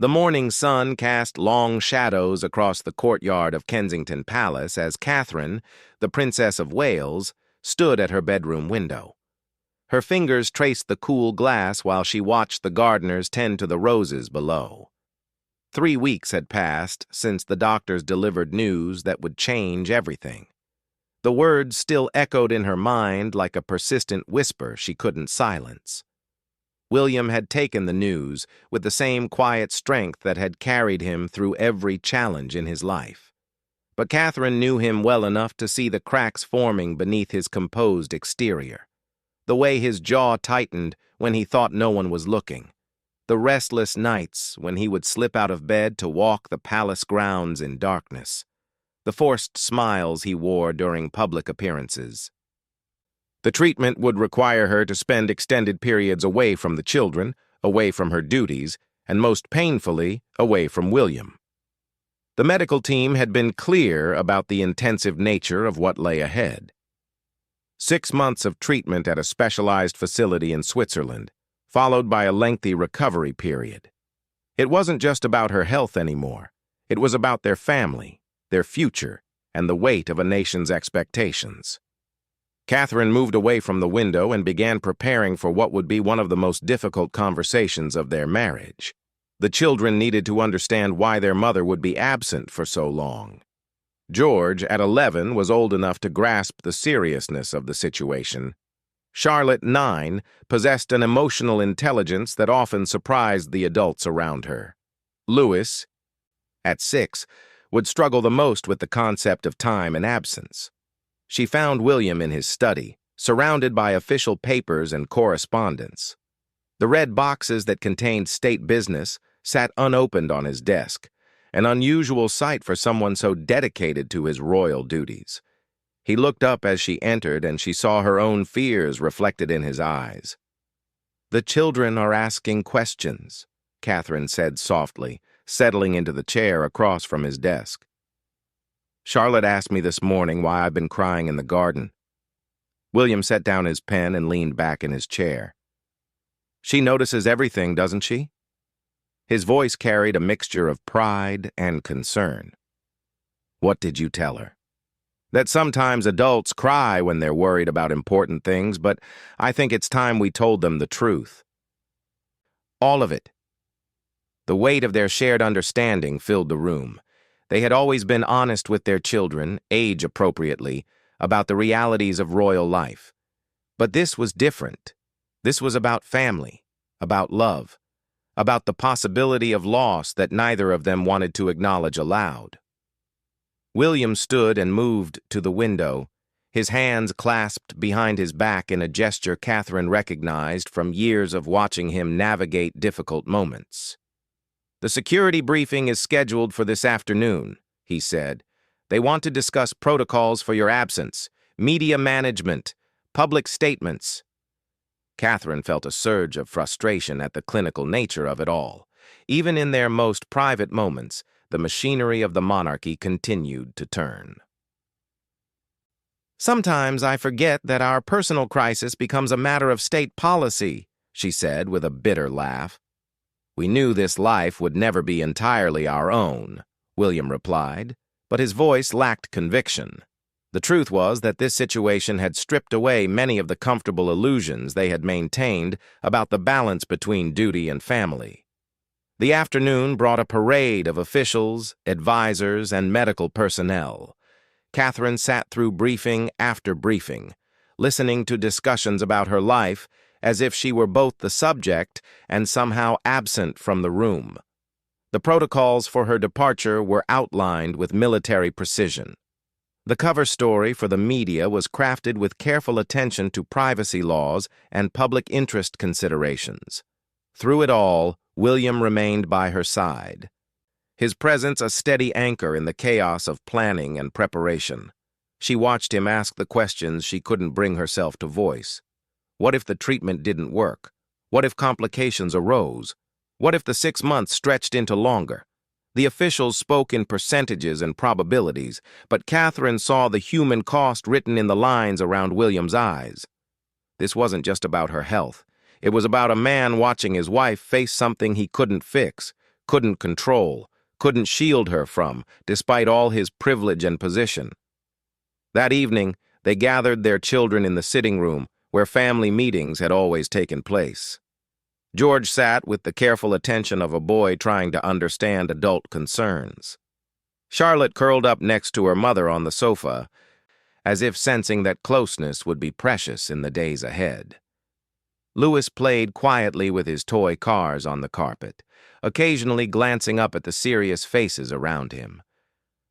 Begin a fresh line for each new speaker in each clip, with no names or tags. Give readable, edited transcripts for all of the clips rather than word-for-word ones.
The morning sun cast long shadows across the courtyard of Kensington Palace as Catherine, the Princess of Wales, stood at her bedroom window. Her fingers traced the cool glass while she watched the gardeners tend to the roses below. 3 weeks had passed since the doctors delivered news that would change everything. The words still echoed in her mind like a persistent whisper she couldn't silence. William had taken the news with the same quiet strength that had carried him through every challenge in his life. But Catherine knew him well enough to see the cracks forming beneath his composed exterior. The way his jaw tightened when he thought no one was looking. The restless nights when he would slip out of bed to walk the palace grounds in darkness. The forced smiles he wore during public appearances. The treatment would require her to spend extended periods away from the children, away from her duties, and most painfully, away from William. The medical team had been clear about the intensive nature of what lay ahead. 6 months of treatment at a specialized facility in Switzerland, followed by a lengthy recovery period. It wasn't just about her health anymore. It was about their family, their future, and the weight of a nation's expectations. Catherine moved away from the window and began preparing for what would be one of the most difficult conversations of their marriage. The children needed to understand why their mother would be absent for so long. George, at 11, was old enough to grasp the seriousness of the situation. Charlotte, 9, possessed an emotional intelligence that often surprised the adults around her. Louis, at 6, would struggle the most with the concept of time and absence. She found William in his study, surrounded by official papers and correspondence. The red boxes that contained state business sat unopened on his desk, an unusual sight for someone so dedicated to his royal duties. He looked up as she entered, and she saw her own fears reflected in his eyes. "The children are asking questions," Catherine said softly, settling into the chair across from his desk. "Charlotte asked me this morning why I've been crying in the garden." William set down his pen and leaned back in his chair. "She notices everything, doesn't she?" His voice carried a mixture of pride and concern. "What did you tell her?" "That sometimes adults cry when they're worried about important things, but I think it's time we told them the truth." "All of it." The weight of their shared understanding filled the room. They had always been honest with their children, age-appropriately, about the realities of royal life. But this was different. This was about family, about love, about the possibility of loss that neither of them wanted to acknowledge aloud. William stood and moved to the window, his hands clasped behind his back in a gesture Catherine recognized from years of watching him navigate difficult moments. "The security briefing is scheduled for this afternoon," he said. "They want to discuss protocols for your absence, media management, public statements." Catherine felt a surge of frustration at the clinical nature of it all. Even in their most private moments, the machinery of the monarchy continued to turn. "Sometimes I forget that our personal crisis becomes a matter of state policy," she said with a bitter laugh. "We knew this life would never be entirely our own," William replied, but his voice lacked conviction. The truth was that this situation had stripped away many of the comfortable illusions they had maintained about the balance between duty and family. The afternoon brought a parade of officials, advisors, and medical personnel. Catherine sat through briefing after briefing, listening to discussions about her life as if she were both the subject and somehow absent from the room. The protocols for her departure were outlined with military precision. The cover story for the media was crafted with careful attention to privacy laws and public interest considerations. Through it all, William remained by her side, his presence a steady anchor in the chaos of planning and preparation. She watched him ask the questions she couldn't bring herself to voice. What if the treatment didn't work? What if complications arose? What if the 6 months stretched into longer? The officials spoke in percentages and probabilities, but Catherine saw the human cost written in the lines around William's eyes. This wasn't just about her health. It was about a man watching his wife face something he couldn't fix, couldn't control, couldn't shield her from, despite all his privilege and position. That evening, they gathered their children in the sitting room, where family meetings had always taken place. George sat with the careful attention of a boy trying to understand adult concerns. Charlotte curled up next to her mother on the sofa, as if sensing that closeness would be precious in the days ahead. Louis played quietly with his toy cars on the carpet, occasionally glancing up at the serious faces around him.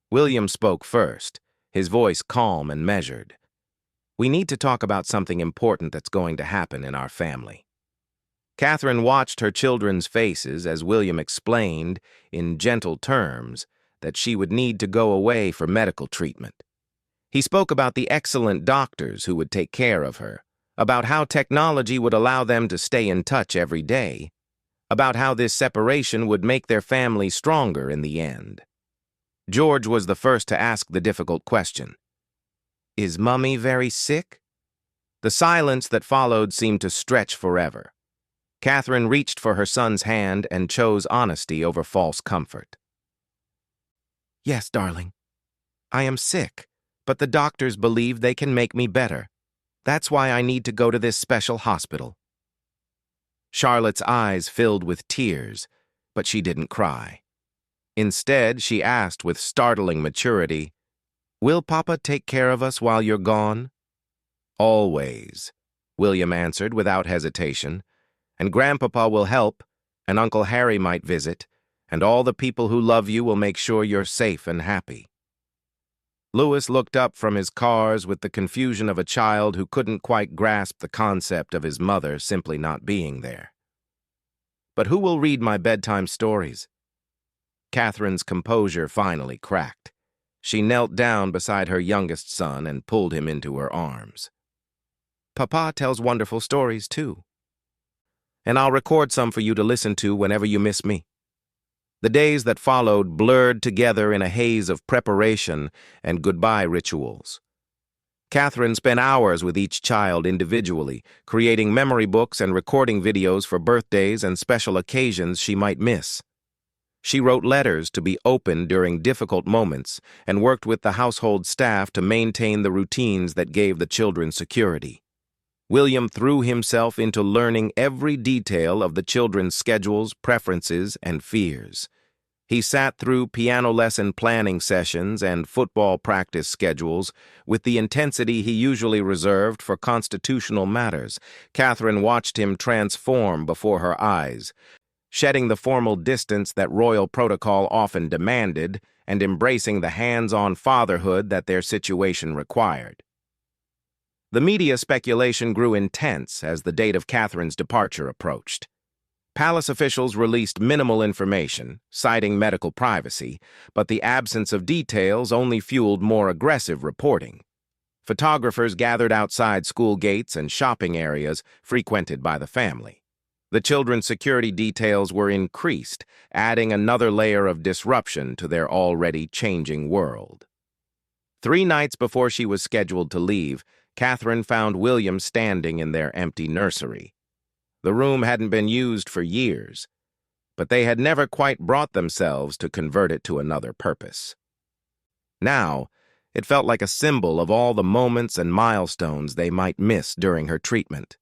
William spoke first, his voice calm and measured. "We need to talk about something important that's going to happen in our family." Catherine watched her children's faces as William explained, in gentle terms, that she would need to go away for medical treatment. He spoke about the excellent doctors who would take care of her, about how technology would allow them to stay in touch every day, about how this separation would make their family stronger in the end. George was the first to ask the difficult question. "Is Mummy very sick?" The silence that followed seemed to stretch forever. Catherine reached for her son's hand and chose honesty over false comfort. "Yes, darling. I am sick, but the doctors believe they can make me better. That's why I need to go to this special hospital." Charlotte's eyes filled with tears, but she didn't cry. Instead, she asked with startling maturity, "Will Papa take care of us while you're gone?" "Always," William answered without hesitation. "And Grandpapa will help, and Uncle Harry might visit, and all the people who love you will make sure you're safe and happy." Louis looked up from his cars with the confusion of a child who couldn't quite grasp the concept of his mother simply not being there. "But who will read my bedtime stories?" Catherine's composure finally cracked. She knelt down beside her youngest son and pulled him into her arms. "Papa tells wonderful stories, too. And I'll record some for you to listen to whenever you miss me." The days that followed blurred together in a haze of preparation and goodbye rituals. Catherine spent hours with each child individually, creating memory books and recording videos for birthdays and special occasions she might miss. She wrote letters to be opened during difficult moments and worked with the household staff to maintain the routines that gave the children security. William threw himself into learning every detail of the children's schedules, preferences, and fears. He sat through piano lesson planning sessions and football practice schedules with the intensity he usually reserved for constitutional matters. Catherine watched him transform before her eyes, shedding the formal distance that royal protocol often demanded and embracing the hands-on fatherhood that their situation required. The media speculation grew intense as the date of Catherine's departure approached. Palace officials released minimal information, citing medical privacy, but the absence of details only fueled more aggressive reporting. Photographers gathered outside school gates and shopping areas frequented by the family. The children's security details were increased, adding another layer of disruption to their already changing world. 3 nights before she was scheduled to leave, Catherine found William standing in their empty nursery. The room hadn't been used for years, but they had never quite brought themselves to convert it to another purpose. Now, it felt like a symbol of all the moments and milestones they might miss during her treatment.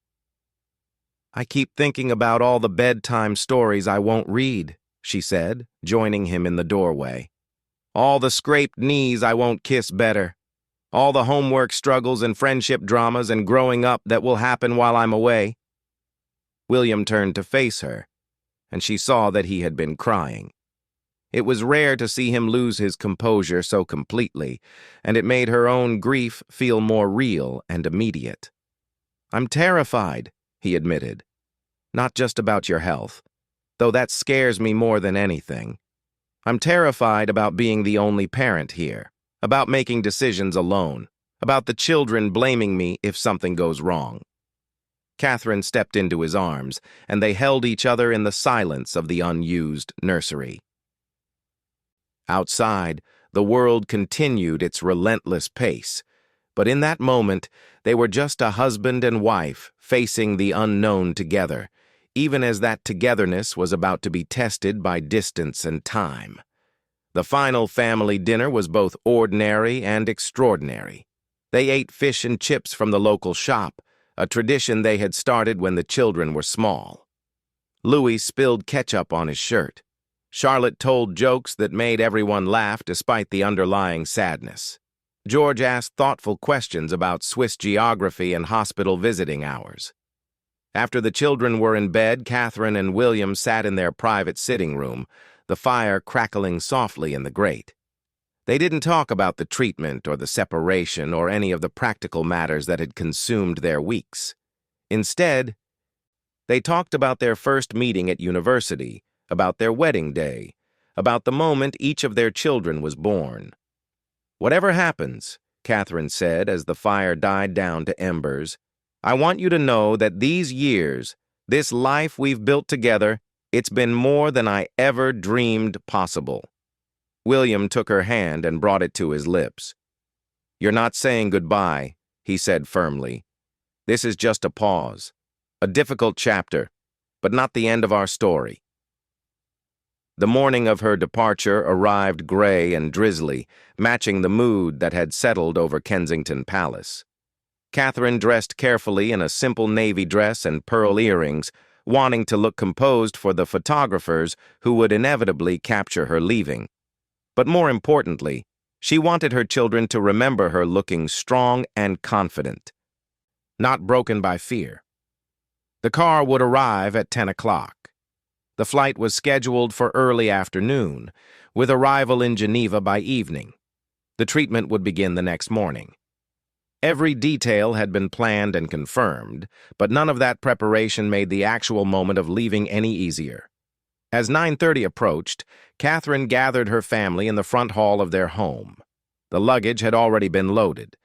"I keep thinking about all the bedtime stories I won't read," she said, joining him in the doorway. "All the scraped knees I won't kiss better. All the homework struggles and friendship dramas and growing up that will happen while I'm away." William turned to face her, and she saw that he had been crying. It was rare to see him lose his composure so completely, and it made her own grief feel more real and immediate. "I'm terrified," he admitted. "Not just about your health, though that scares me more than anything. I'm terrified about being the only parent here, about making decisions alone, about the children blaming me if something goes wrong." Catherine stepped into his arms, and they held each other in the silence of the unused nursery. Outside, the world continued its relentless pace, but in that moment, they were just a husband and wife facing the unknown together, even as that togetherness was about to be tested by distance and time. The final family dinner was both ordinary and extraordinary. They ate fish and chips from the local shop, a tradition they had started when the children were small. Louis spilled ketchup on his shirt. Charlotte told jokes that made everyone laugh despite the underlying sadness. George asked thoughtful questions about Swiss geography and hospital visiting hours. After the children were in bed, Catherine and William sat in their private sitting room, the fire crackling softly in the grate. They didn't talk about the treatment or the separation or any of the practical matters that had consumed their weeks. Instead, they talked about their first meeting at university, about their wedding day, about the moment each of their children was born. "Whatever happens," Catherine said as the fire died down to embers, "I want you to know that these years, this life we've built together, it's been more than I ever dreamed possible." William took her hand and brought it to his lips. "You're not saying goodbye," he said firmly. "This is just a pause, a difficult chapter, but not the end of our story." The morning of her departure arrived gray and drizzly, matching the mood that had settled over Kensington Palace. Catherine dressed carefully in a simple navy dress and pearl earrings, wanting to look composed for the photographers who would inevitably capture her leaving. But more importantly, she wanted her children to remember her looking strong and confident, not broken by fear. The car would arrive at 10 o'clock. The flight was scheduled for early afternoon, with arrival in Geneva by evening. The treatment would begin the next morning. Every detail had been planned and confirmed, but none of that preparation made the actual moment of leaving any easier. As 9:30 approached, Catherine gathered her family in the front hall of their home. The luggage had already been loaded.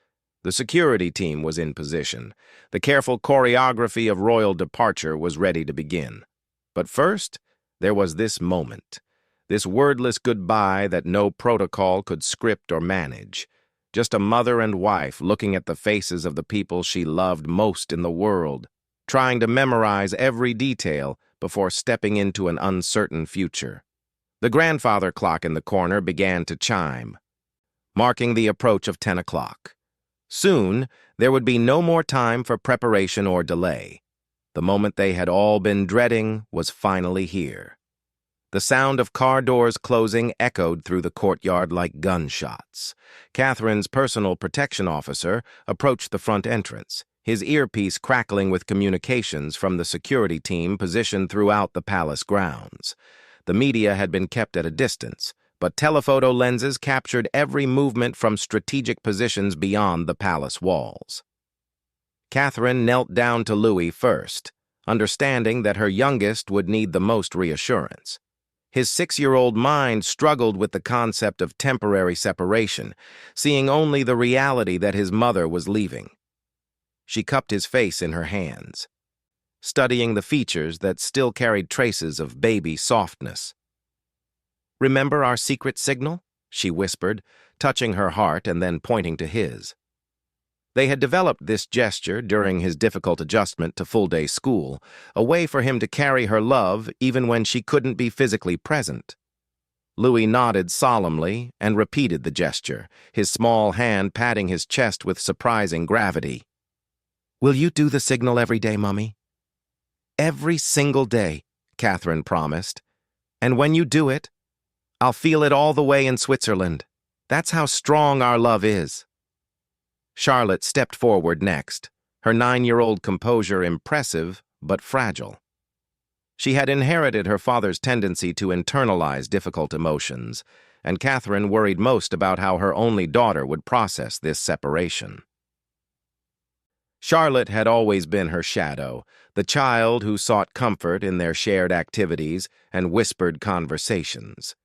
The security team was in position. The careful choreography of royal departure was ready to begin. But first, there was this moment, this wordless goodbye that no protocol could script or manage. Just a mother and wife looking at the faces of the people she loved most in the world, trying to memorize every detail before stepping into an uncertain future. The grandfather clock in the corner began to chime, marking the approach of 10 o'clock. Soon, there would be no more time for preparation or delay. The moment they had all been dreading was finally here. The sound of car doors closing echoed through the courtyard like gunshots. Catherine's personal protection officer approached the front entrance, his earpiece crackling with communications from the security team positioned throughout the palace grounds. The media had been kept at a distance, but telephoto lenses captured every movement from strategic positions beyond the palace walls. Catherine knelt down to Louis first, understanding that her youngest would need the most reassurance. His 6-year-old mind struggled with the concept of temporary separation, seeing only the reality that his mother was leaving. She cupped his face in her hands, studying the features that still carried traces of baby softness. "Remember our secret signal?" she whispered, touching her heart and then pointing to his. They had developed this gesture during his difficult adjustment to full-day school, a way for him to carry her love even when she couldn't be physically present. Louis nodded solemnly and repeated the gesture, his small hand patting his chest with surprising gravity. "Will you do the signal every day, Mummy?" "Every single day," Catherine promised. "And when you do it, I'll feel it all the way in Switzerland. That's how strong our love is." Charlotte stepped forward next, her 9-year-old composure impressive but fragile. She had inherited her father's tendency to internalize difficult emotions, and Catherine worried most about how her only daughter would process this separation. Charlotte had always been her shadow, the child who sought comfort in their shared activities and whispered conversations.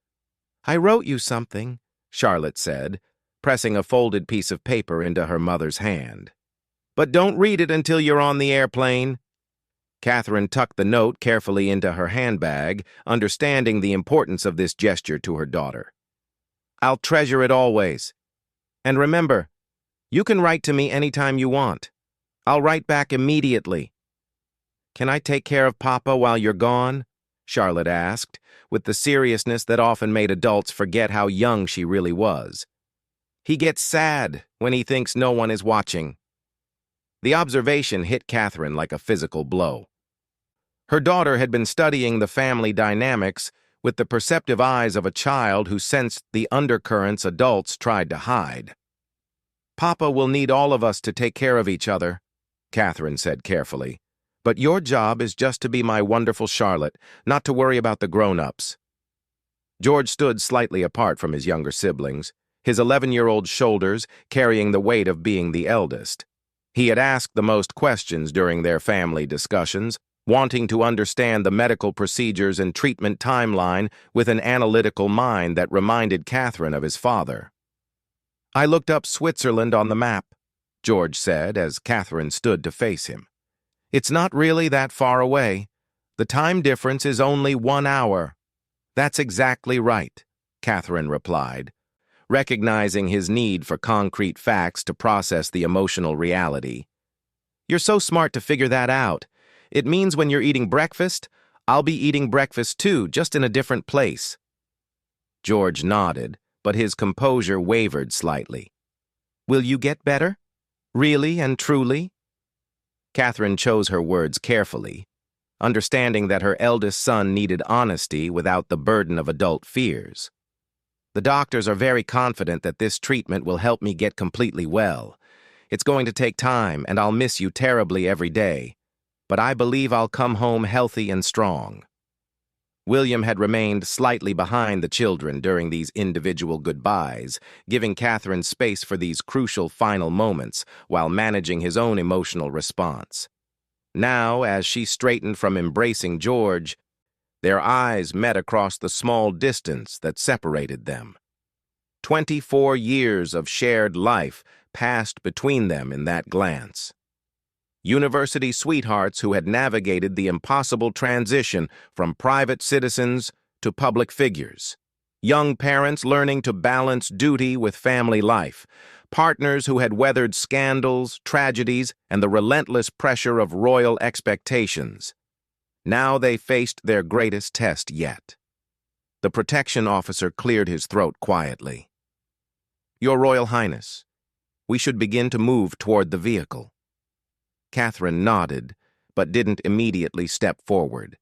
"I wrote you something," Charlotte said, pressing a folded piece of paper into her mother's hand. "But don't read it until you're on the airplane." Catherine tucked the note carefully into her handbag, understanding the importance of this gesture to her daughter. "I'll treasure it always. And remember, you can write to me anytime you want. I'll write back immediately." Can I take care of Papa while you're gone? Charlotte asked, with the seriousness that often made adults forget how young she really was. He gets sad when he thinks no one is watching. The observation hit Catherine like a physical blow. Her daughter had been studying the family dynamics with the perceptive eyes of a child who sensed the undercurrents adults tried to hide. Papa will need all of us to take care of each other, Catherine said carefully. But your job is just to be my wonderful Charlotte, not to worry about the grown-ups. George stood slightly apart from his younger siblings, his 11-year-old shoulders carrying the weight of being the eldest. He had asked the most questions during their family discussions, wanting to understand the medical procedures and treatment timeline with an analytical mind that reminded Catherine of his father. I looked up Switzerland on the map, George said as Catherine stood to face him. It's not really that far away. The time difference is only 1 hour. That's exactly right, Catherine replied, recognizing his need for concrete facts to process the emotional reality. You're so smart to figure that out. It means when you're eating breakfast, I'll be eating breakfast too, just in a different place. George nodded, but his composure wavered slightly. Will you get better? Really and truly? Catherine chose her words carefully, understanding that her eldest son needed honesty without the burden of adult fears. The doctors are very confident that this treatment will help me get completely well. It's going to take time, and I'll miss you terribly every day, but I believe I'll come home healthy and strong. William had remained slightly behind the children during these individual goodbyes, giving Catherine space for these crucial final moments while managing his own emotional response. Now, as she straightened from embracing George, their eyes met across the small distance that separated them. 24 years of shared life passed between them in that glance. University sweethearts who had navigated the impossible transition from private citizens to public figures. Young parents learning to balance duty with family life. Partners who had weathered scandals, tragedies, and the relentless pressure of royal expectations. Now they faced their greatest test yet. The protection officer cleared his throat quietly. Your Royal Highness, we should begin to move toward the vehicle. Catherine nodded, but didn't immediately step forward.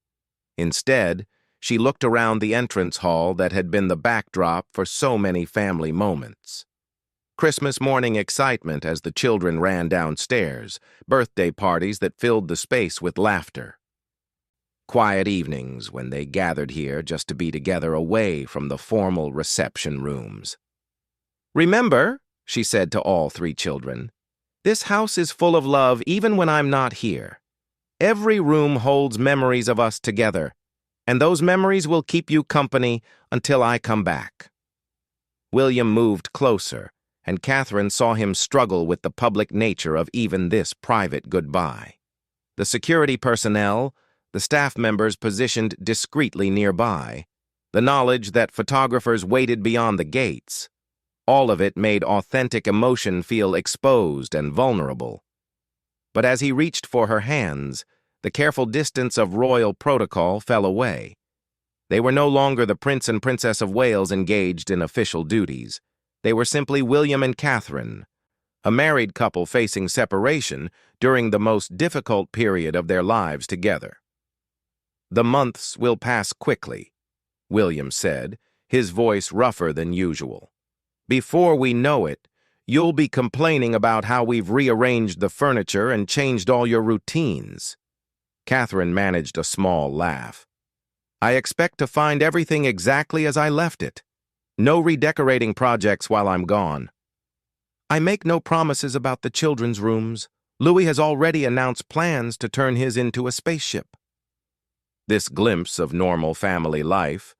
Instead, she looked around the entrance hall that had been the backdrop for so many family moments. Christmas morning excitement as the children ran downstairs, birthday parties that filled the space with laughter. Quiet evenings when they gathered here just to be together away from the formal reception rooms. Remember, she said to all 3 children, this house is full of love even when I'm not here. Every room holds memories of us together, and those memories will keep you company until I come back. William moved closer, and Catherine saw him struggle with the public nature of even this private goodbye. The security personnel, the staff members positioned discreetly nearby, the knowledge that photographers waited beyond the gates, all of it made authentic emotion feel exposed and vulnerable. But as he reached for her hands, the careful distance of royal protocol fell away. They were no longer the Prince and Princess of Wales engaged in official duties. They were simply William and Catherine, a married couple facing separation during the most difficult period of their lives together. The months will pass quickly, William said, his voice rougher than usual. Before we know it, you'll be complaining about how we've rearranged the furniture and changed all your routines. Catherine managed a small laugh. I expect to find everything exactly as I left it. No redecorating projects while I'm gone. I make no promises about the children's rooms. Louis has already announced plans to turn his into a spaceship. This glimpse of normal family life,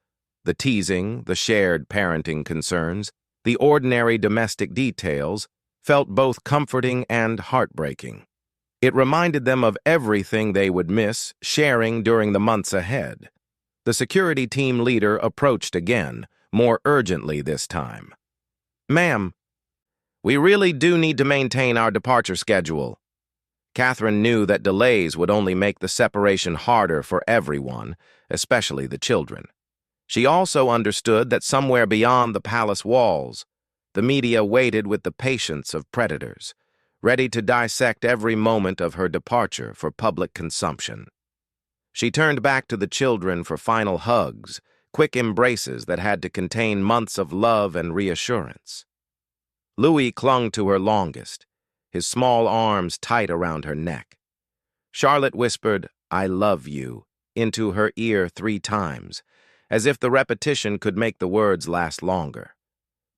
the teasing, the shared parenting concerns, the ordinary domestic details, felt both comforting and heartbreaking. It reminded them of everything they would miss sharing during the months ahead. The security team leader approached again, more urgently this time. Ma'am, we really do need to maintain our departure schedule. Catherine knew that delays would only make the separation harder for everyone, especially the children. She also understood that somewhere beyond the palace walls, the media waited with the patience of predators, ready to dissect every moment of her departure for public consumption. She turned back to the children for final hugs, quick embraces that had to contain months of love and reassurance. Louis clung to her longest, his small arms tight around her neck. Charlotte whispered, "I love you," into her ear 3 times, as if the repetition could make the words last longer.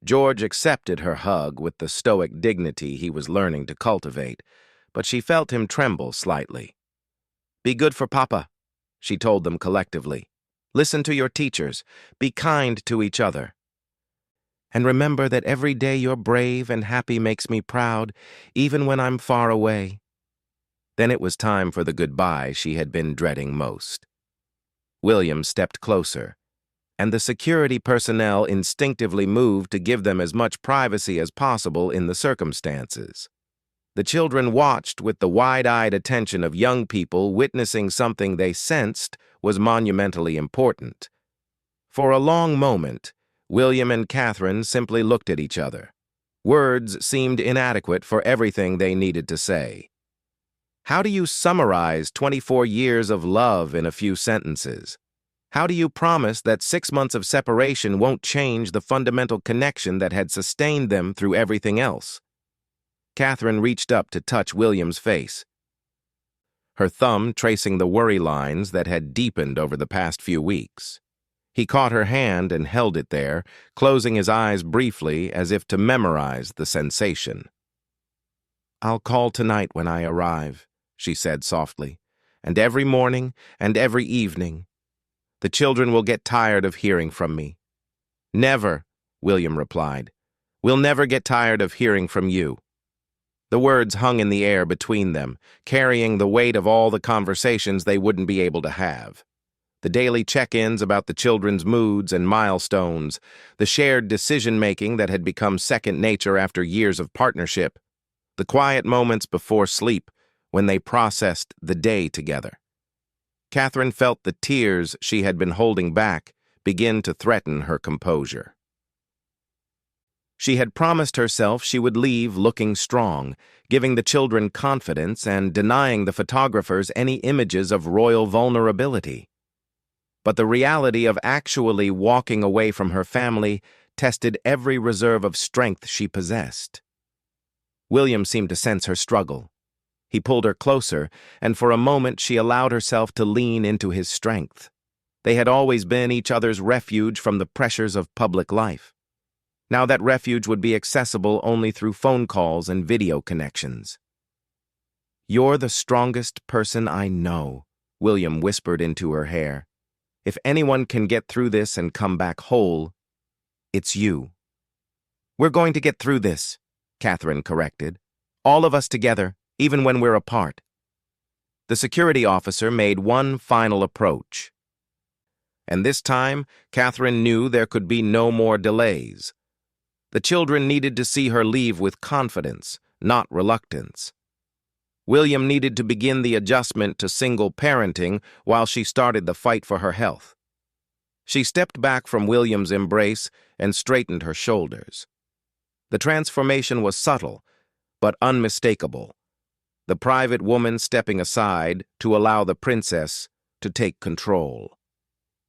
George accepted her hug with the stoic dignity he was learning to cultivate, but she felt him tremble slightly. "Be good for Papa," she told them collectively. "Listen to your teachers. Be kind to each other. And remember that every day you're brave and happy makes me proud, even when I'm far away." Then it was time for the goodbye she had been dreading most. William stepped closer, and the security personnel instinctively moved to give them as much privacy as possible in the circumstances. The children watched with the wide-eyed attention of young people witnessing something they sensed was monumentally important. For a long moment, William and Catherine simply looked at each other. Words seemed inadequate for everything they needed to say. How do you summarize 24 years of love in a few sentences? How do you promise that 6 months of separation won't change the fundamental connection that had sustained them through everything else? Catherine reached up to touch William's face, her thumb tracing the worry lines that had deepened over the past few weeks. He caught her hand and held it there, closing his eyes briefly as if to memorize the sensation. "I'll call tonight when I arrive," she said softly, "and every morning and every evening. The children will get tired of hearing from me." "Never," William replied. "We'll never get tired of hearing from you." The words hung in the air between them, carrying the weight of all the conversations they wouldn't be able to have. The daily check-ins about the children's moods and milestones, the shared decision-making that had become second nature after years of partnership, the quiet moments before sleep when they processed the day together. Catherine felt the tears she had been holding back begin to threaten her composure. She had promised herself she would leave looking strong, giving the children confidence and denying the photographers any images of royal vulnerability. But the reality of actually walking away from her family tested every reserve of strength she possessed. William seemed to sense her struggle. He pulled her closer, and for a moment she allowed herself to lean into his strength. They had always been each other's refuge from the pressures of public life. Now that refuge would be accessible only through phone calls and video connections. "You're the strongest person I know," William whispered into her hair. "If anyone can get through this and come back whole, it's you." "We're going to get through this," Catherine corrected. "All of us together, even when we're apart." The security officer made one final approach. And this time, Catherine knew there could be no more delays. The children needed to see her leave with confidence, not reluctance. William needed to begin the adjustment to single parenting while she started the fight for her health. She stepped back from William's embrace and straightened her shoulders. The transformation was subtle, but unmistakable. The private woman stepping aside to allow the princess to take control.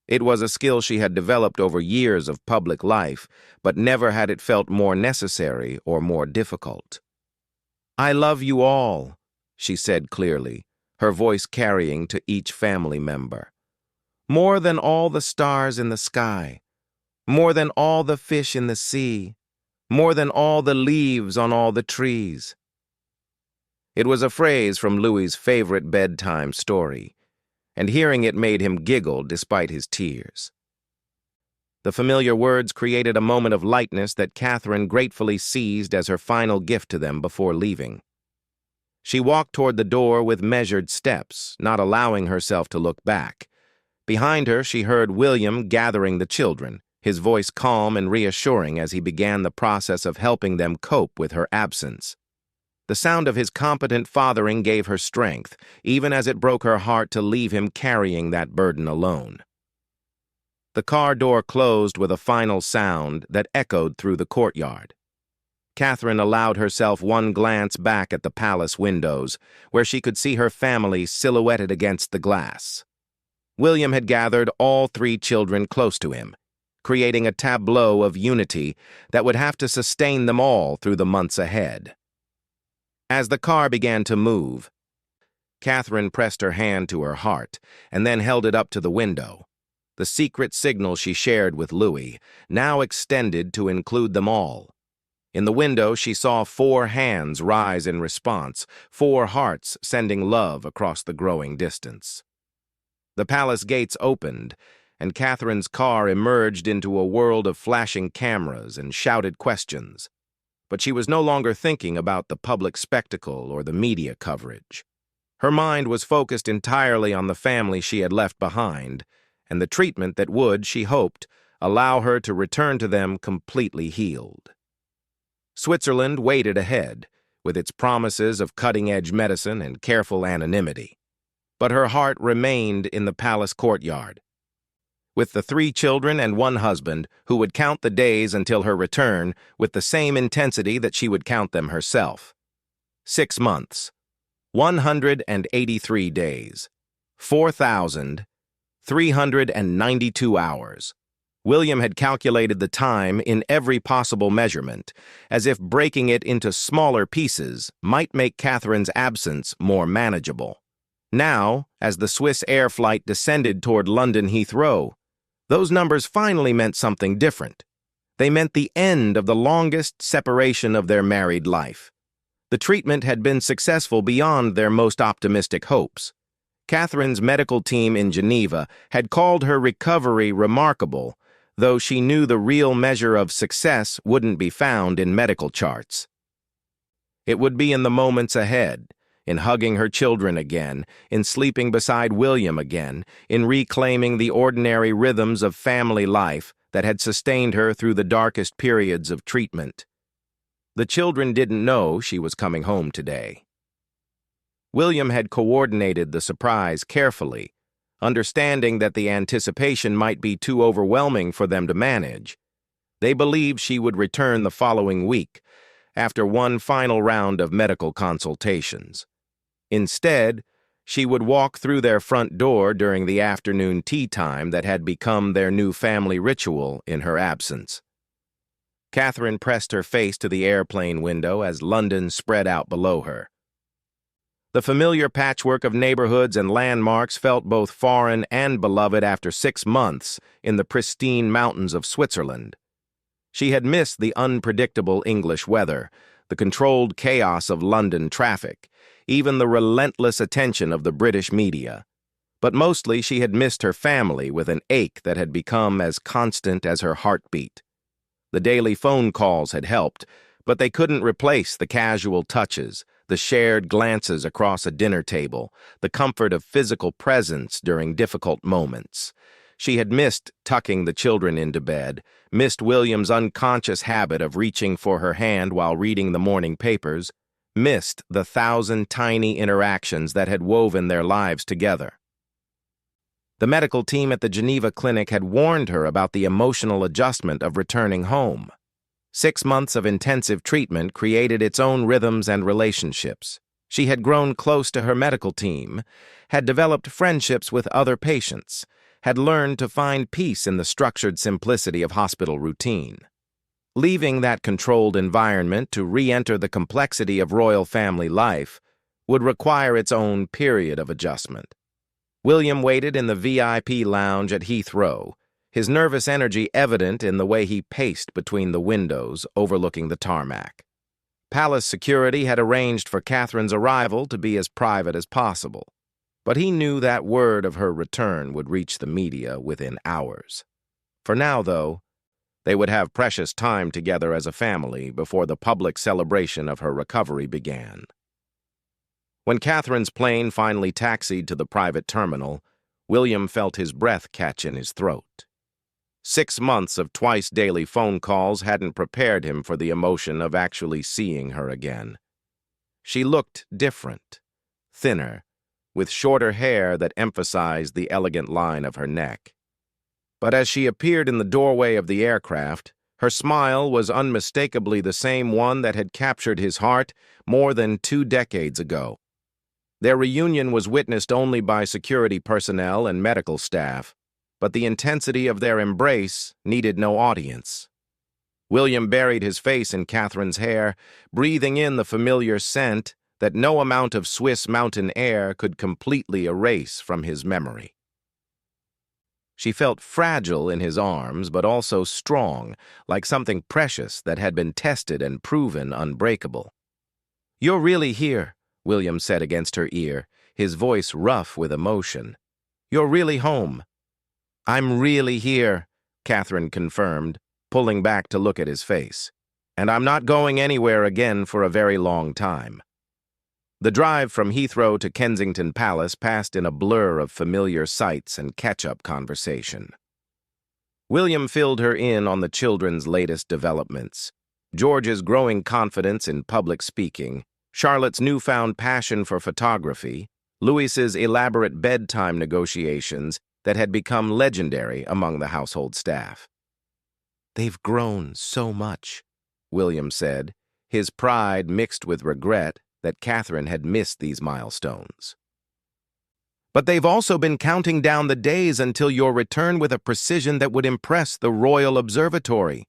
It was a skill she had developed over years of public life, but never had it felt more necessary or more difficult. "I love you all," she said clearly, her voice carrying to each family member. "More than all the stars in the sky, more than all the fish in the sea, more than all the leaves on all the trees." It was a phrase from Louis's favorite bedtime story, and hearing it made him giggle despite his tears. The familiar words created a moment of lightness that Catherine gratefully seized as her final gift to them before leaving. She walked toward the door with measured steps, not allowing herself to look back. Behind her, she heard William gathering the children, his voice calm and reassuring as he began the process of helping them cope with her absence. The sound of his competent fathering gave her strength, even as it broke her heart to leave him carrying that burden alone. The car door closed with a final sound that echoed through the courtyard. Catherine allowed herself one glance back at the palace windows, where she could see her family silhouetted against the glass. William had gathered all 3 children close to him, creating a tableau of unity that would have to sustain them all through the months ahead. As the car began to move, Catherine pressed her hand to her heart and then held it up to the window. The secret signal she shared with Louis now extended to include them all. In the window, she saw 4 hands rise in response, 4 hearts sending love across the growing distance. The palace gates opened, and Catherine's car emerged into a world of flashing cameras and shouted questions. But she was no longer thinking about the public spectacle or the media coverage. Her mind was focused entirely on the family she had left behind, and the treatment that would, she hoped, allow her to return to them completely healed. Switzerland waited ahead, with its promises of cutting-edge medicine and careful anonymity. But her heart remained in the palace courtyard. With the 3 children and 1 husband, who would count the days until her return with the same intensity that she would count them herself. 6 months, 183 days, 4,392 hours. William had calculated the time in every possible measurement, as if breaking it into smaller pieces might make Catherine's absence more manageable. Now, as the Swiss air flight descended toward London Heathrow, those numbers finally meant something different. They meant the end of the longest separation of their married life. The treatment had been successful beyond their most optimistic hopes. Catherine's medical team in Geneva had called her recovery remarkable, though she knew the real measure of success wouldn't be found in medical charts. It would be in the moments ahead, in hugging her children again, in sleeping beside William again, in reclaiming the ordinary rhythms of family life that had sustained her through the darkest periods of treatment. The children didn't know she was coming home today. William had coordinated the surprise carefully, understanding that the anticipation might be too overwhelming for them to manage. They believed she would return the following week, after one final round of medical consultations. Instead, she would walk through their front door during the afternoon tea time that had become their new family ritual in her absence. Catherine pressed her face to the airplane window as London spread out below her. The familiar patchwork of neighborhoods and landmarks felt both foreign and beloved after 6 months in the pristine mountains of Switzerland. She had missed the unpredictable English weather, the controlled chaos of London traffic, even the relentless attention of the British media. But mostly she had missed her family with an ache that had become as constant as her heartbeat. The daily phone calls had helped, but they couldn't replace the casual touches, the shared glances across a dinner table, the comfort of physical presence during difficult moments. She had missed tucking the children into bed, missed William's unconscious habit of reaching for her hand while reading the morning papers, missed the 1,000 tiny interactions that had woven their lives together. The medical team at the Geneva clinic had warned her about the emotional adjustment of returning home. 6 months of intensive treatment created its own rhythms and relationships. She had grown close to her medical team, had developed friendships with other patients, had learned to find peace in the structured simplicity of hospital routine. Leaving that controlled environment to re-enter the complexity of royal family life would require its own period of adjustment. William waited in the VIP lounge at Heathrow, his nervous energy evident in the way he paced between the windows overlooking the tarmac. Palace security had arranged for Catherine's arrival to be as private as possible, but he knew that word of her return would reach the media within hours. For now, though, they would have precious time together as a family before the public celebration of her recovery began. When Catherine's plane finally taxied to the private terminal, William felt his breath catch in his throat. 6 months of twice-daily phone calls hadn't prepared him for the emotion of actually seeing her again. She looked different, thinner, with shorter hair that emphasized the elegant line of her neck. But as she appeared in the doorway of the aircraft, her smile was unmistakably the same one that had captured his heart more than 2 decades ago. Their reunion was witnessed only by security personnel and medical staff, but the intensity of their embrace needed no audience. William buried his face in Catherine's hair, breathing in the familiar scent that no amount of Swiss mountain air could completely erase from his memory. She felt fragile in his arms, but also strong, like something precious that had been tested and proven unbreakable. "You're really here," William said against her ear, his voice rough with emotion. "You're really home." "I'm really here," Catherine confirmed, pulling back to look at his face. "And I'm not going anywhere again for a very long time." The drive from Heathrow to Kensington Palace passed in a blur of familiar sights and catch-up conversation. William filled her in on the children's latest developments: George's growing confidence in public speaking, Charlotte's newfound passion for photography, Louis's elaborate bedtime negotiations that had become legendary among the household staff. "They've grown so much," William said, his pride mixed with regret that Catherine had missed these milestones. "But they've also been counting down the days until your return with a precision that would impress the Royal Observatory."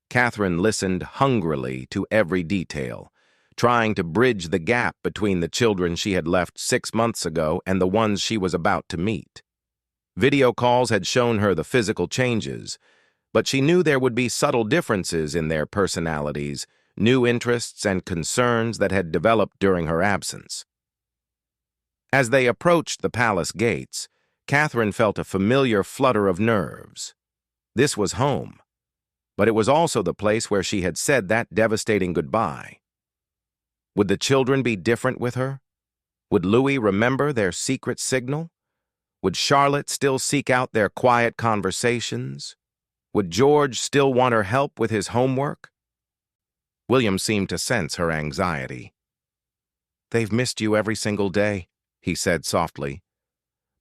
Catherine listened hungrily to every detail, trying to bridge the gap between the children she had left 6 months ago and the ones she was about to meet. Video calls had shown her the physical changes, but she knew there would be subtle differences in their personalities, new interests and concerns that had developed during her absence. As they approached the palace gates, Catherine felt a familiar flutter of nerves. This was home, but it was also the place where she had said that devastating goodbye. Would the children be different with her? Would Louis remember their secret signal? Would Charlotte still seek out their quiet conversations? Would George still want her help with his homework? William seemed to sense her anxiety. "They've missed you every single day," he said softly,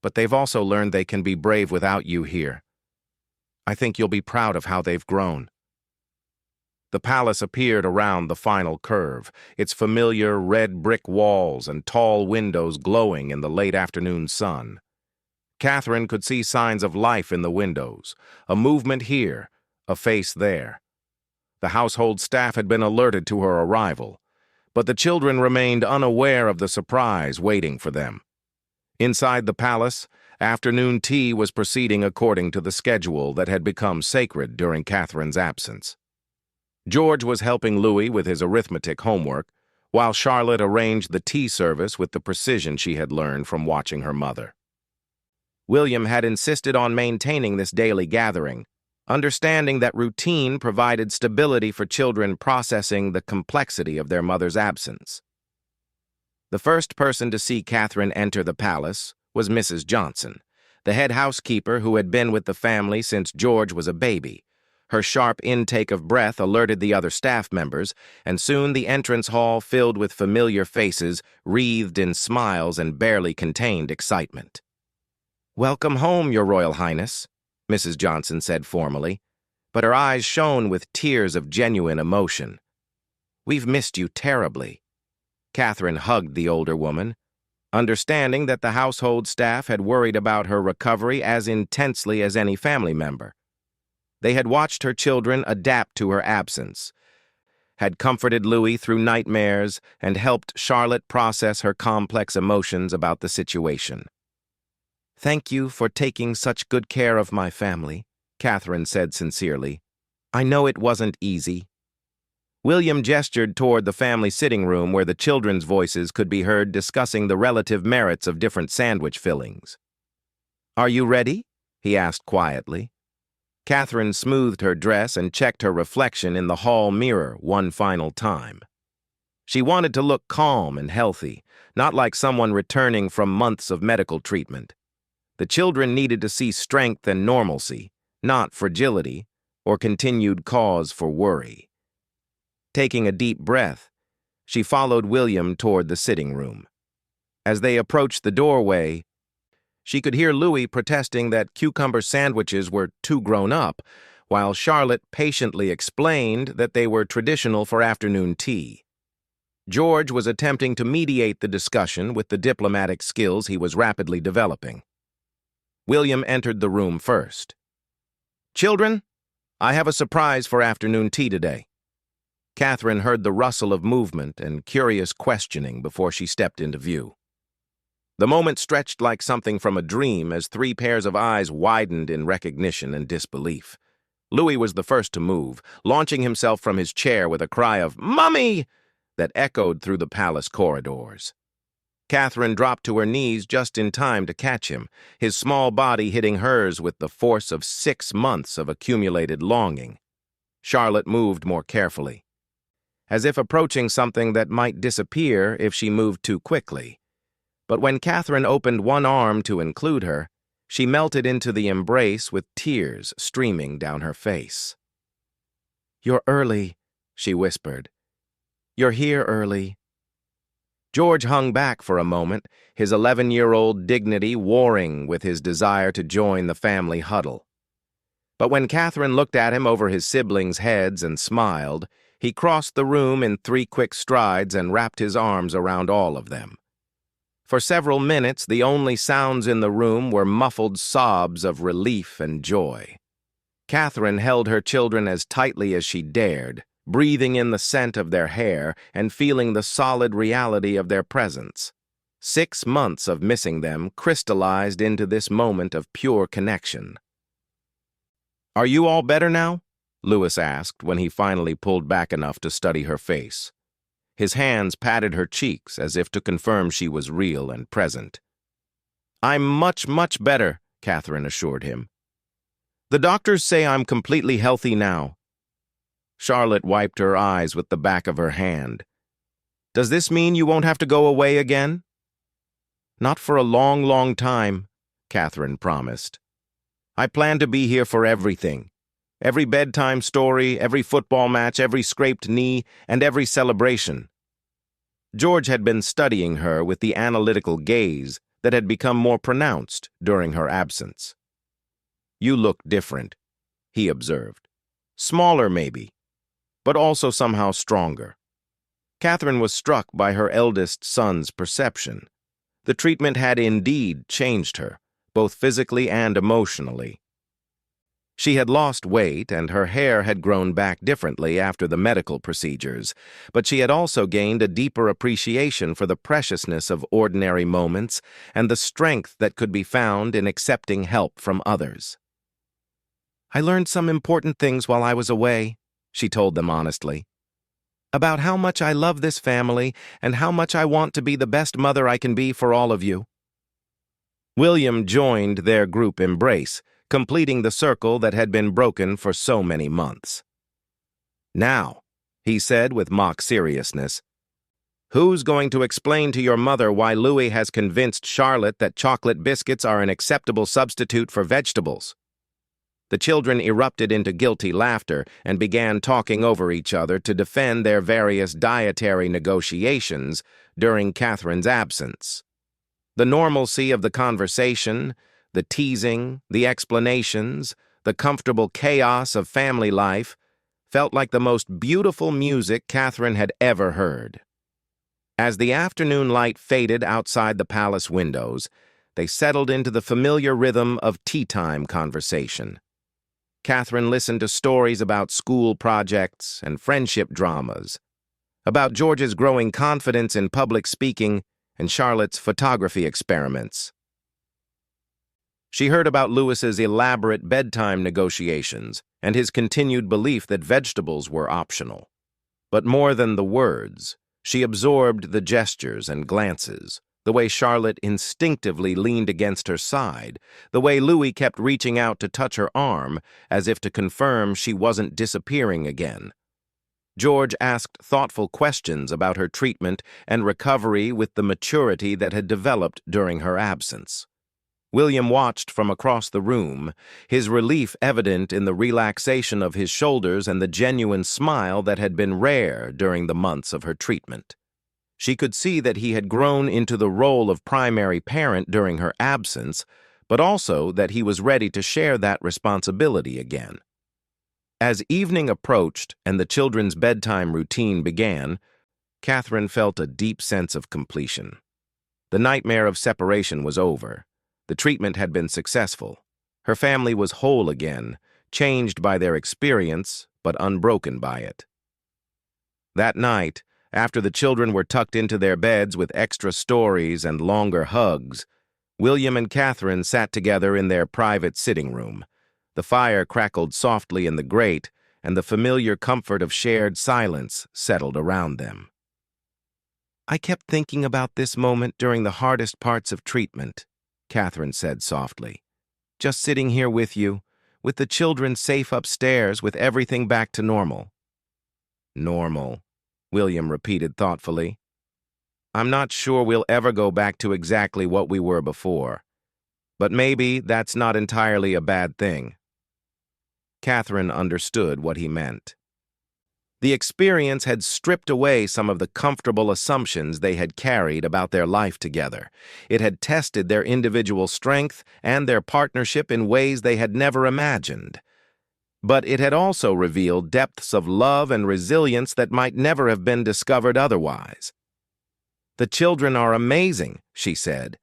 "but they've also learned they can be brave without you here. I think you'll be proud of how they've grown." The palace appeared around the final curve, its familiar red brick walls and tall windows glowing in the late afternoon sun. Catherine could see signs of life in the windows, a movement here, a face there. The household staff had been alerted to her arrival, but the children remained unaware of the surprise waiting for them. Inside the palace, afternoon tea was proceeding according to the schedule that had become sacred during Catherine's absence. George was helping Louis with his arithmetic homework, while Charlotte arranged the tea service with the precision she had learned from watching her mother. William had insisted on maintaining this daily gathering, understanding that routine provided stability for children processing the complexity of their mother's absence. The first person to see Catherine enter the palace was Mrs. Johnson, the head housekeeper who had been with the family since George was a baby. Her sharp intake of breath alerted the other staff members, and soon the entrance hall filled with familiar faces, wreathed in smiles and barely contained excitement. "Welcome home, Your Royal Highness," Mrs. Johnson said formally, but her eyes shone with tears of genuine emotion. "We've missed you terribly." Catherine hugged the older woman, understanding that the household staff had worried about her recovery as intensely as any family member. They had watched her children adapt to her absence, had comforted Louis through nightmares, and helped Charlotte process her complex emotions about the situation. "Thank you for taking such good care of my family," Catherine said sincerely. "I know it wasn't easy." William gestured toward the family sitting room where the children's voices could be heard discussing the relative merits of different sandwich fillings. "Are you ready?" he asked quietly. Catherine smoothed her dress and checked her reflection in the hall mirror one final time. She wanted to look calm and healthy, not like someone returning from months of medical treatment. The children needed to see strength and normalcy, not fragility or continued cause for worry. Taking a deep breath, She followed William toward the sitting room. As they approached the doorway, she could hear Louis protesting that cucumber sandwiches were too grown up, while Charlotte patiently explained that they were traditional for afternoon tea. George was attempting to mediate the discussion with the diplomatic skills he was rapidly developing. William entered the room first. "Children, I have a surprise for afternoon tea today." Catherine heard the rustle of movement and curious questioning before she stepped into view. The moment stretched like something from a dream as three pairs of eyes widened in recognition and disbelief. Louis was the first to move, launching himself from his chair with a cry of "Mummy!" that echoed through the palace corridors. Catherine dropped to her knees just in time to catch him, his small body hitting hers with the force of 6 months of accumulated longing. Charlotte moved more carefully, as if approaching something that might disappear if she moved too quickly. But when Catherine opened one arm to include her, she melted into the embrace with tears streaming down her face. "You're early," she whispered. "You're here early." George hung back for a moment, his 11-year-old dignity warring with his desire to join the family huddle. But when Catherine looked at him over his siblings' heads and smiled, he crossed the room in 3 quick strides and wrapped his arms around all of them. For several minutes, the only sounds in the room were muffled sobs of relief and joy. Catherine held her children as tightly as she dared, breathing in the scent of their hair and feeling the solid reality of their presence. 6 months of missing them crystallized into this moment of pure connection. "Are you all better now?" Louis asked when he finally pulled back enough to study her face. His hands patted her cheeks as if to confirm she was real and present. "I'm much, much better," Catherine assured him. "The doctors say I'm completely healthy now." Charlotte wiped her eyes with the back of her hand. "Does this mean you won't have to go away again?" "Not for a long, long time," Catherine promised. "I plan to be here for everything. Every bedtime story, every football match, every scraped knee, and every celebration." George had been studying her with the analytical gaze that had become more pronounced during her absence. "You look different," he observed. "Smaller, maybe, but also somehow stronger." Catherine was struck by her eldest son's perception. The treatment had indeed changed her, both physically and emotionally. She had lost weight, and her hair had grown back differently after the medical procedures, but she had also gained a deeper appreciation for the preciousness of ordinary moments and the strength that could be found in accepting help from others. "I learned some important things while I was away," she told them honestly, "about how much I love this family and how much I want to be the best mother I can be for all of you." William joined their group embrace, completing the circle that had been broken for so many months. "Now," he said with mock seriousness, "who's going to explain to your mother why Louis has convinced Charlotte that chocolate biscuits are an acceptable substitute for vegetables?" The children erupted into guilty laughter and began talking over each other to defend their various dietary negotiations during Catherine's absence. The normalcy of the conversation, the teasing, the explanations, the comfortable chaos of family life felt like the most beautiful music Catherine had ever heard. As the afternoon light faded outside the palace windows, they settled into the familiar rhythm of tea-time conversation. Catherine listened to stories about school projects and friendship dramas, about George's growing confidence in public speaking and Charlotte's photography experiments. She heard about Louis's elaborate bedtime negotiations and his continued belief that vegetables were optional. But more than the words, she absorbed the gestures and glances, the way Charlotte instinctively leaned against her side, the way Louis kept reaching out to touch her arm as if to confirm she wasn't disappearing again. George asked thoughtful questions about her treatment and recovery with the maturity that had developed during her absence. William watched from across the room, his relief evident in the relaxation of his shoulders and the genuine smile that had been rare during the months of her treatment. She could see that he had grown into the role of primary parent during her absence, but also that he was ready to share that responsibility again. As evening approached and the children's bedtime routine began, Catherine felt a deep sense of completion. The nightmare of separation was over. The treatment had been successful. Her family was whole again, changed by their experience, but unbroken by it. That night, after the children were tucked into their beds with extra stories and longer hugs, William and Catherine sat together in their private sitting room. The fire crackled softly in the grate, and the familiar comfort of shared silence settled around them. "I kept thinking about this moment during the hardest parts of treatment," Catherine said softly. "Just sitting here with you, with the children safe upstairs, with everything back to normal." "Normal," William repeated thoughtfully. "I'm not sure we'll ever go back to exactly what we were before. But maybe that's not entirely a bad thing." Catherine understood what he meant. The experience had stripped away some of the comfortable assumptions they had carried about their life together. It had tested their individual strength and their partnership in ways they had never imagined. But it had also revealed depths of love and resilience that might never have been discovered otherwise. "The children are amazing," she said.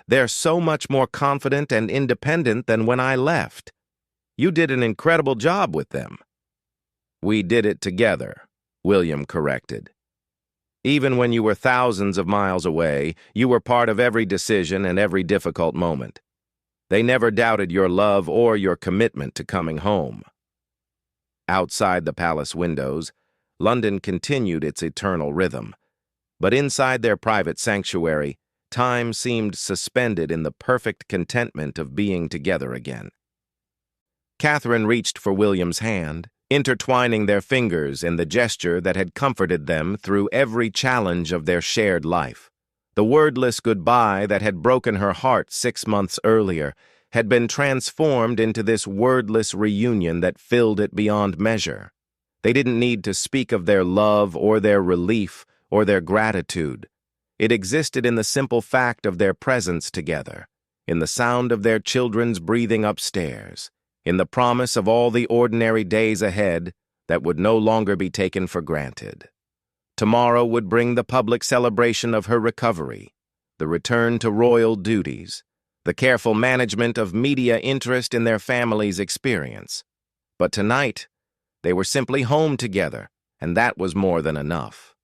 "They're so much more confident and independent than when I left. You did an incredible job with them." "We did it together," William corrected. "Even when you were thousands of miles away, you were part of every decision and every difficult moment. They never doubted your love or your commitment to coming home." Outside the palace windows, London continued its eternal rhythm. But inside their private sanctuary, time seemed suspended in the perfect contentment of being together again. Catherine reached for William's hand, intertwining their fingers in the gesture that had comforted them through every challenge of their shared life. The wordless goodbye that had broken her heart 6 months earlier had been transformed into this wordless reunion that filled it beyond measure. They didn't need to speak of their love or their relief or their gratitude. It existed in the simple fact of their presence together, in the sound of their children's breathing upstairs, in the promise of all the ordinary days ahead that would no longer be taken for granted. Tomorrow would bring the public celebration of her recovery, the return to royal duties, the careful management of media interest in their family's experience. But tonight, they were simply home together, and that was more than enough.